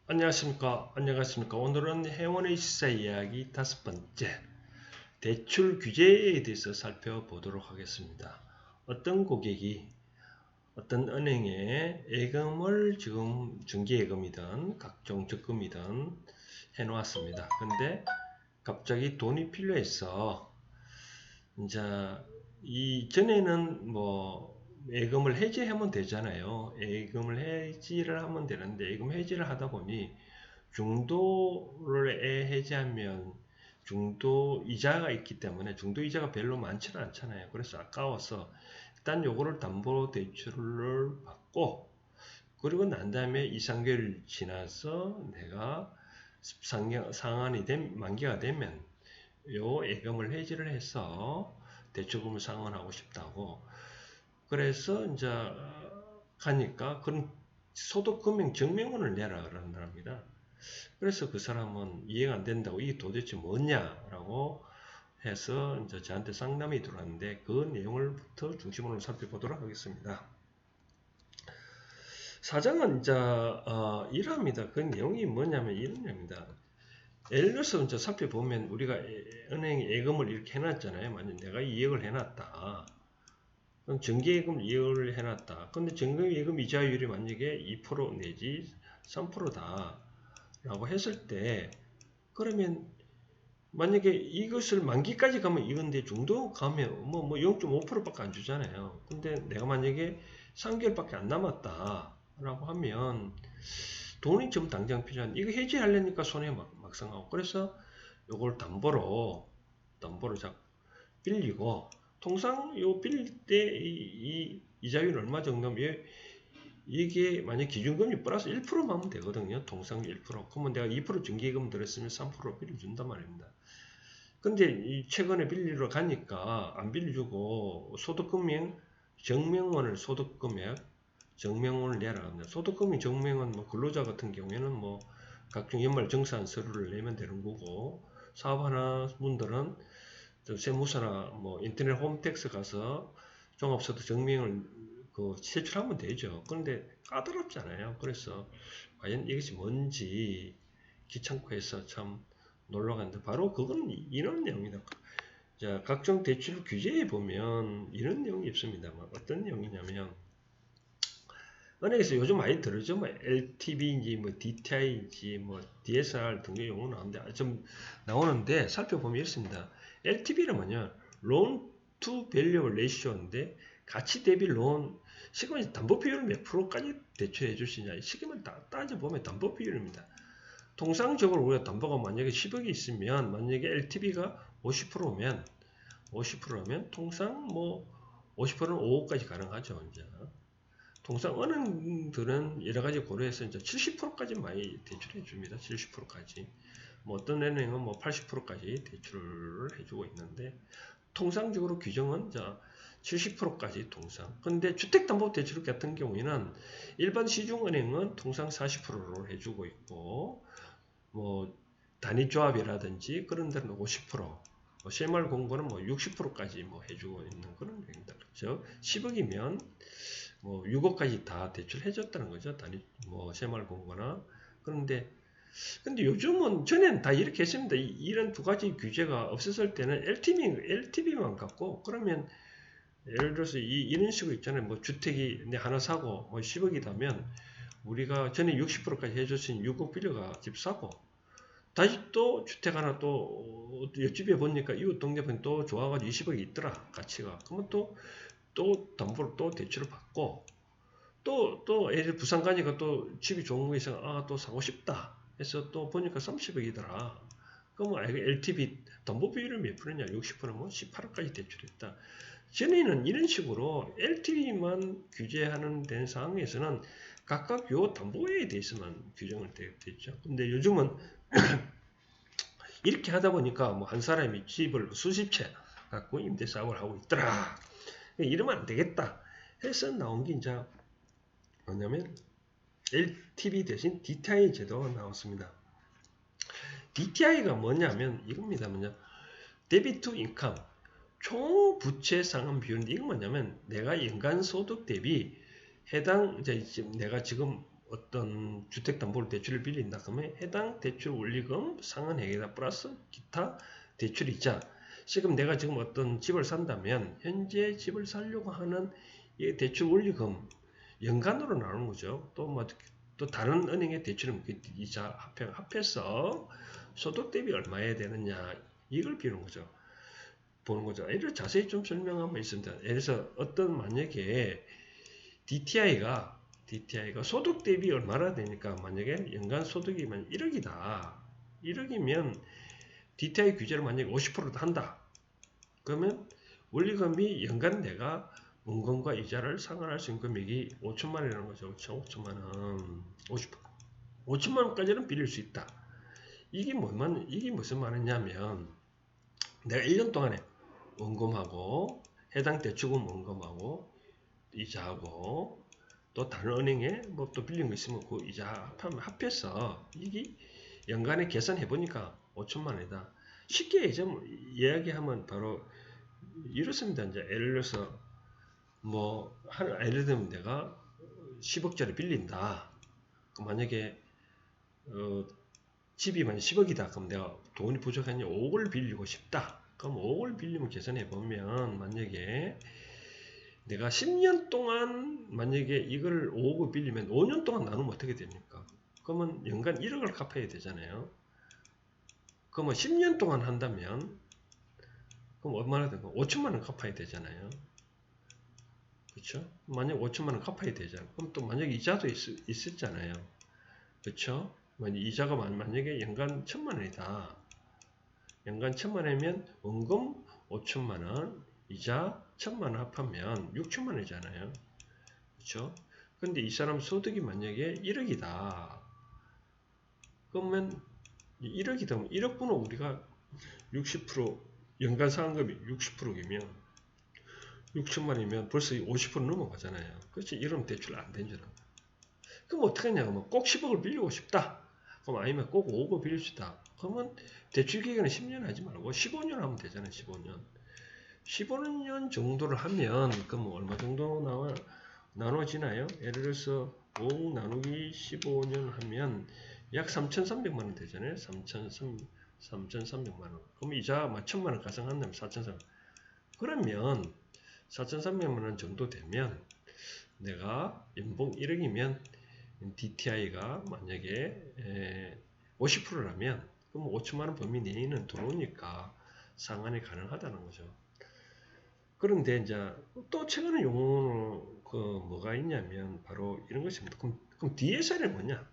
안녕하십니까. 오늘은 행운의 시사 이야기 5번째, 대출 규제에 대해서 살펴보도록 하겠습니다. 어떤 고객이 어떤 은행에 예금을 지금 정기예금이든 각종 적금이든 해놓았습니다. 근데 갑자기 돈이 필요해서 이제 이전에는 뭐 예금을 해지하면 되잖아요. 예금을 해지를 하면 되는데 예금 해지를 하다 보니 중도를 해지하면 중도 이자가 있기 때문에 중도 이자가 별로 많지는 않잖아요. 그래서 아까워서 일단 요거를 담보 대출을 받고 그리고 난 다음에 2, 3개월 지나서 내가 상환이 만기가 되면 요 예금을 해지를 해서 대출금을 상환하고 싶다고. 그래서 이제 가니까 그런 소득금융 증명원을 내라 그런답니다. 그래서 그 사람은 이해가 안 된다고 이게 도대체 뭐냐라고 해서 이제 저한테 상담이 들어왔는데 그 내용을부터 중심으로 살펴보도록 하겠습니다. 사장은 이제 이랍니다. 그 내용이 뭐냐면 이런 내용입니다. 예를 들어서 이제 살펴보면 우리가 은행에 예금을 이렇게 해놨잖아요. 만약 내가 이익을 해놨다. 그럼 정기예금 이익을 해놨다. 근데 정기예금 이자율이 만약에 2% 내지 3%다. 라고 했을 때 그러면 만약에 이것을 만기까지 가면 이건데 중도 가면 뭐 0.5%밖에 안 주잖아요. 근데 내가 만약에 3개월밖에 안 남았다 라고 하면 돈이 좀 당장 필요한 이거 해지하려니까 손해 막상 하고 그래서 요걸 담보로 자 빌리고 통상 요 빌릴 때 이 이자율 얼마 정도면 이게 만약 기준금리 플러스 1%만 하면 되거든요. 통상 1%. 그러면 내가 2% 정기예금 들었으면 3% 빌려준단 말입니다. 근데 최근에 빌리러 가니까 안 빌려주고 소득금융 정명원을 소득금액 정명원을 내라. 소득금융 정명원 뭐 근로자 같은 경우에는 뭐 각종 연말 정산 서류를 내면 되는 거고 사업하는 분들은 세무서나 뭐 인터넷 홈택스 가서 종합소득 증명을 제출하면 되죠. 그런데 까다롭잖아요. 그래서 과연 이것이 뭔지 귀찮고 해서 참 놀러 갔는데 바로 그건 이런 내용이다. 자, 각종 대출 규제에 보면 이런 내용이 있습니다. 어떤 내용이냐면 은행에서 요즘 많이 들으죠. 뭐 LTV인지 뭐 DTI인지 뭐 DSR 등의 용어 나오는데 살펴보면 있습니다. LTV는 뭐냐? Loan to Value Ratio인데 가치 대비 론 시기면 담보 비율 몇 프로까지 대출해 주시냐? 시기면 따져보면 담보 비율입니다. 통상적으로 우리가 담보가 만약에 10억이 있으면 만약에 LTV가 50%면 통상 뭐 50%는 5억까지 가능하죠. 이제. 통상 은행들은 여러 가지 고려해서 이제 70%까지 많이 대출해 줍니다. 70%까지. 뭐 어떤 은행은 뭐 80%까지 대출을 해주고 있는데 통상적으로 규정은 자 70%까지 통상. 근데 주택담보대출 같은 경우에는 일반 시중은행은 통상 40%로 해주고 있고 뭐 단위조합이라든지 그런 데는 50%, 뭐 새마을금고는 뭐 60%까지 뭐 해주고 있는 그런 은행입니다. 즉 10억이면 뭐 6억까지 다 대출해줬다는 거죠. 단위 뭐 새마을금고나 그런데 근데 요즘은 전에는 다 이렇게 했습니다. 이런 두 가지 규제가 없었을 때는 LTV만 갖고 그러면 예를 들어서 이런 식으로 있잖아요. 뭐 주택이 하나 사고 뭐 10억이다면 우리가 전에 60%까지 해줬으니 6억 빌려가 집 사고 다시 또 주택 하나 또 옆집에 보니까 이웃 동네분 또 좋아가지고 20억이 있더라 가치가 그러면 또 담보로 또 대출을 받고 또 애들 부산 가니까 또 집이 좋은 거 있어 또 사고 싶다 해서 또 보니까 30억이더라 그러면 LTV 담보 비율은 몇 프로냐 60%면 18억까지 대출했다 전에는 이런 식으로 LTV만 규제하는 된 상황에서는 각각 요 담보에 대해서만 규정을 됐죠 근데 요즘은 이렇게 하다 보니까 뭐 한 사람이 집을 수십 채 갖고 임대 사업을 하고 있더라. 이러면 안 되겠다. 해서 나온 게 이제 뭐냐면 LTV 대신 DTI 제도가 나왔습니다. DTI가 뭐냐면 이겁니다. 데비트 투 인컴 총 부채 상환 비율인데 이건 뭐냐면 내가 연간 소득 대비 해당 이제 내가 지금 어떤 주택담보대출을 빌린다 그러면 해당 대출 원리금 상환액에다 플러스 기타 대출이자. 지금 내가 지금 어떤 집을 산다면 현재 집을 사려고 하는 이 대출 원리금 연간으로 나오는 거죠. 또 다른 은행의 대출은 그 이자 합해서 소득 대비 얼마야 되느냐 이걸 보는 거죠. 이를 자세히 좀 설명하면 있습니다. 예를 들어서 어떤 만약에 DTI가 소득 대비 얼마나 되니까 만약에 연간 소득이 1억이다. 1억이면 DTI 규제를 만약에 50%도 한다. 그러면 원리금이 연간 내가 원금과 이자를 상환할 수 있는 금액이 5천만 원이라는 거죠. 그렇죠? 5천만 원. 5천만 원까지는 빌릴 수 있다. 이게 무슨 말이냐면 내가 1년 동안에 원금하고 해당 대출금 원금하고 이자하고 또 다른 은행에 뭐 또 빌린 거 있으면 그 이자 합해서 이게 연간에 계산해 보니까 5천만 원이다. 쉽게 좀 이야기하면 바로 이렇습니다. 이제 예를 들어서 예를 들면 내가 10억짜리 빌린다. 만약에 집이 만약 10억이다. 그럼 내가 돈이 부족하니 5억을 빌리고 싶다. 그럼 5억을 빌리면 계산해 보면 만약에 내가 10년 동안 만약에 이걸 5억을 빌리면 5년 동안 나누면 어떻게 됩니까? 그러면 연간 1억을 갚아야 되잖아요. 그러면 10년 동안 한다면 그럼 얼마나 되고 5천만 원 갚아야 되잖아요. 그렇죠? 만약 5천만 원 갚아야 되잖아요. 그럼 또 만약에 이자도 있었잖아요. 그렇죠? 이자가 만약에 연간 1천만 원이다. 연간 1천만 원이면 원금 5천만 원, 이자 1천만 원 합하면 6천만 원이잖아요. 그렇죠? 근데 이 사람 소득이 만약에 1억이다. 그러면 1억이 되면 1억분은 우리가 60% 연간 상환금이 60%이면 6천만 원이면 벌써 50% 넘어가잖아요. 그렇지? 이러면 대출 안 되잖아. 그럼 어떻게 하냐면 꼭 10억을 빌리고 싶다. 그럼 아니면 꼭 5억을 빌릴 수 있다. 그러면 대출 기간은 10년 하지 말고 15년 하면 되잖아요. 15년. 15년 정도를 하면 그럼 얼마 정도 나눠지나요? 예를 들어서 5억 나누기 15년 하면 약 3,300만 원 되잖아요. 3,300만 원. 그럼 이자 1,000만 원 가상한다면 4,300만 원. 그러면 4,300만 원 정도 되면 내가 연봉 1억이면 DTI가 만약에 50%라면 그럼 5천만 원 범위 내에는 들어오니까 상환이 가능하다는 거죠. 그런데 이제 또 최근에 용어는 뭐가 있냐면 바로 이런 것입니다. 그럼 DSR이 뭐냐?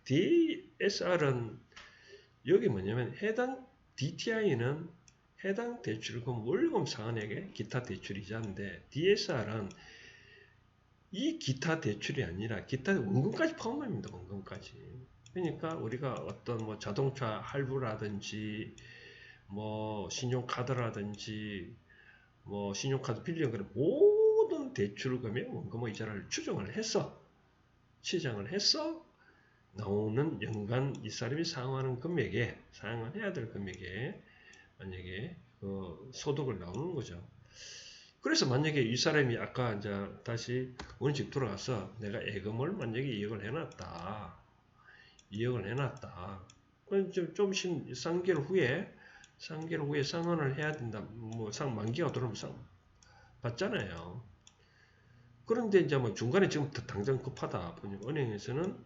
DSR은 여기 뭐냐면 해당 DTI는 해당 대출금 원리금 상환액의 기타 대출 이자인데 DSR은 이 기타 대출이 아니라 기타 원금까지 포함합니다. 원금까지. 그러니까 우리가 어떤 자동차 할부라든지 신용카드라든지 신용카드 빌리는 그런 모든 대출금의 원금의 이자를 추정을 해서 나오는 연간 이 사람이 상환해야 될 금액에 만약에 소득을 나오는 거죠. 그래서 만약에 이 사람이 아까 이제 다시 원칙 돌아가서 내가 예금을 만약에 2억을 해놨다. 그럼 좀 3개월 후에 상환을 해야 된다. 만기가 들어오면 받잖아요. 그런데 이제 중간에 지금 당장 급하다 보니까 은행에서는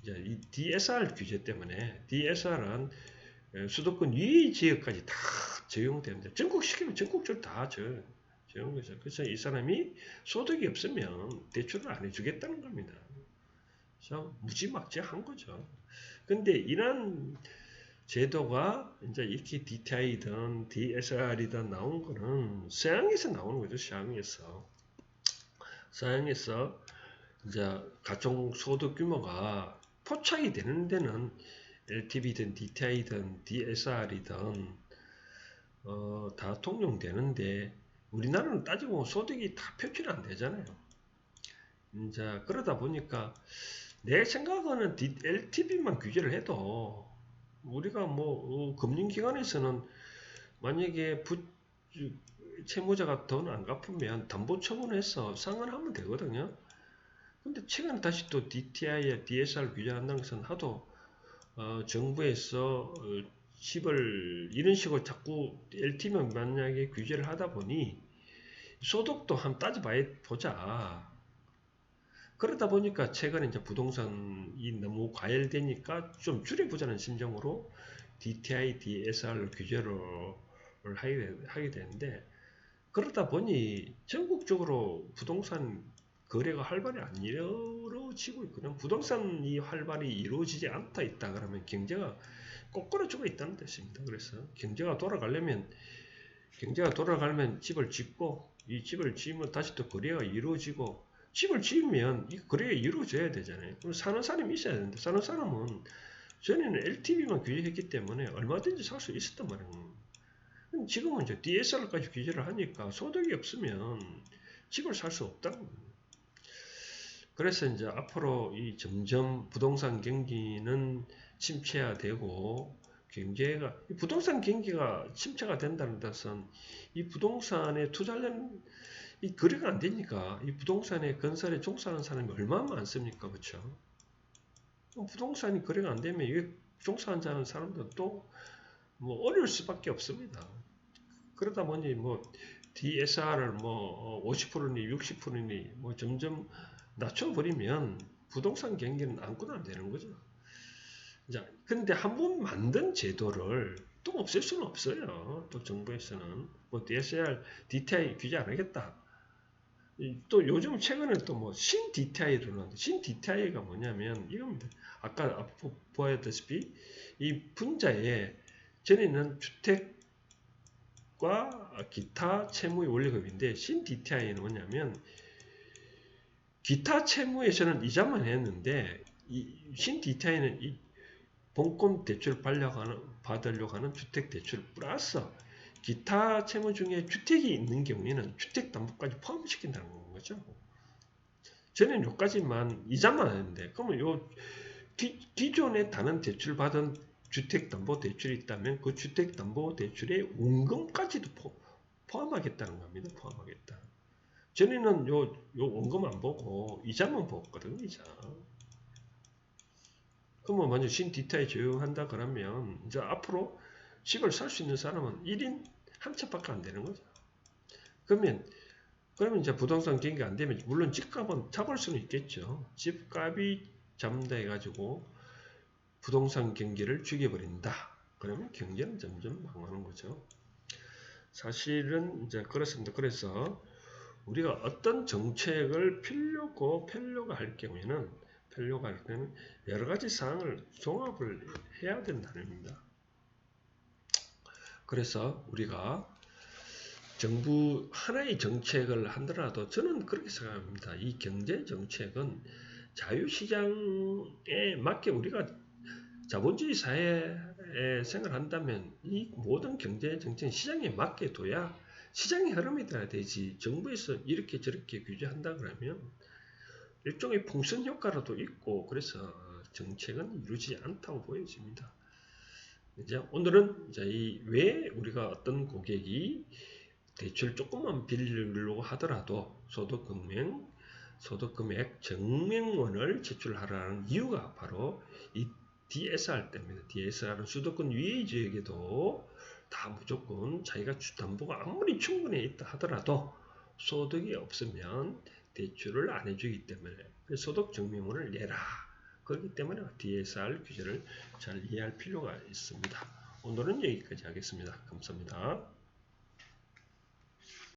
이제 이 DSR 규제 때문에 DSR은 수도권 위 지역까지 다 적용되는데 전국시키면 전국적으로 다 적용되는 거죠. 그래서 이 사람이 소득이 없으면 대출을 안 해주겠다는 겁니다. 그래서 무지막지한 거죠. 근데 이런 제도가 이제 이렇게 DTI든 DSR이든 나온 거는 서양에서 나오는 거죠. 서양에서 이제 가총 소득 규모가 포착이 되는 데는 LTV든 DTI든 DSR이든 다 통용되는데 우리나라는 따지고 보면 소득이 다 표출이 안 되잖아요. 이제 그러다 보니까 내 생각은 LTV만 규제를 해도 우리가 금융기관에서는 만약에 채무자가 돈 안 갚으면 담보 처분해서 상환하면 되거든요. 근데 최근에 다시 또 DTI에 DSR 규제한다는 것은 하도 정부에서 집을 이런 식으로 자꾸 LTV만 만약에 규제를 하다 보니 소득도 한번 따져봐야 보자. 그러다 보니까 최근에 이제 부동산이 너무 과열되니까 좀 줄여보자는 심정으로 DTI, DSR 규제를 하게 되는데 그러다 보니 전국적으로 부동산 거래가 활발히 안 이루어지고 있거든요. 부동산이 활발히 이루어지지 않다 있다 그러면 경제가 꼬꾸라지고 있다는 뜻입니다. 그래서 경제가 돌아가려면 집을 짓고 이 집을 지으면 다시 또 거래가 이루어지고 집을 지으면 이 거래가 이루어져야 되잖아요. 그럼 사는 사람이 있어야 되는데 사는 사람은 전에는 LTV만 규제했기 때문에 얼마든지 살 수 있었단 말이에요. 지금은 이제 DSR까지 규제를 하니까 소득이 없으면 집을 살 수 없다는 거예요. 그래서 이제 앞으로 이 점점 부동산 경기는 침체화되고 경제가 부동산 경기가 침체가 된다는 뜻은 이 부동산에 투자하려는 이 거래가 안 되니까 이 부동산에 건설에 종사하는 사람이 얼마나 많습니까, 그렇죠? 부동산이 거래가 안 되면 이 종사하는 사람들도 뭐 어려울 수밖에 없습니다. 그러다 보니 뭐 DSR을 뭐 50%니 60%니 뭐 점점 낮춰버리면 부동산 경기는 아무것도 안 되는 거죠. 자, 근데 한 번 만든 제도를 또 없앨 수는 없어요. 또 정부에서는 뭐 DSR, DTI 규제 안 하겠다. 또 요즘 최근에 또 뭐 신 DTI를 나왔는데 신 DTI가 뭐냐면 이겁니다. 아까 보았다시피 이 분자에 전에는 주택과 기타 채무의 원리금인데 신 DTI는 뭐냐면 기타 채무에서는 이자만 했는데 신 DTI는 이 본권 대출 받으려고 하는 주택 대출 플러스 기타 채무 중에 주택이 있는 경우에는 주택담보까지 포함시킨다는 거죠. 전에는 요까지만 이자만 했는데 그러면 요 기존에 다른 대출 받은 주택담보대출이 있다면 그 주택담보대출의 원금까지도 포함하겠다는 겁니다. 포함하겠다. 전에는 요 원금 안 보고 이자만 보거든요. 이자. 그러면 만약 신 DTI 적용한다 그러면 이제 앞으로 집을 살 수 있는 사람은 1인 한 채밖에 안 되는 거죠. 그러면 이제 부동산 경기가 안 되면 물론 집값은 잡을 수는 있겠죠. 집값이 잡는다 해가지고 부동산 경기를 죽여버린다. 그러면 경제는 점점 망하는 거죠. 사실은 이제 그렇습니다. 그래서 우리가 어떤 정책을 펴려고 할 경우에는 여러 가지 사항을 종합을 해야 된다는 겁니다. 그래서 우리가 정부 하나의 정책을 하더라도 저는 그렇게 생각합니다. 이 경제 정책은 자유시장에 맞게 우리가 자본주의 사회에 생활한다면 이 모든 경제 정책은 시장에 맞게 둬야 시장의 흐름이 돼야 되지. 정부에서 이렇게 저렇게 규제한다 그러면 일종의 풍선 효과라도 있고 그래서 정책은 이루어지지 않다고 보여집니다. 이제 오늘은 이제 왜 우리가 어떤 고객이 대출 조금만 빌리려고 하더라도 소득금액 증명원을 제출하라는 이유가 바로 이 DSR 때문에 DSR은 수도권 위의 지역에도 다 무조건 자기가 담보가 아무리 충분히 있다 하더라도 소득이 없으면 대출을 안 해주기 때문에 소득 증명원을 내라. 그렇기 때문에 DSR 규제를 잘 이해할 필요가 있습니다. 오늘은 여기까지 하겠습니다. 감사합니다.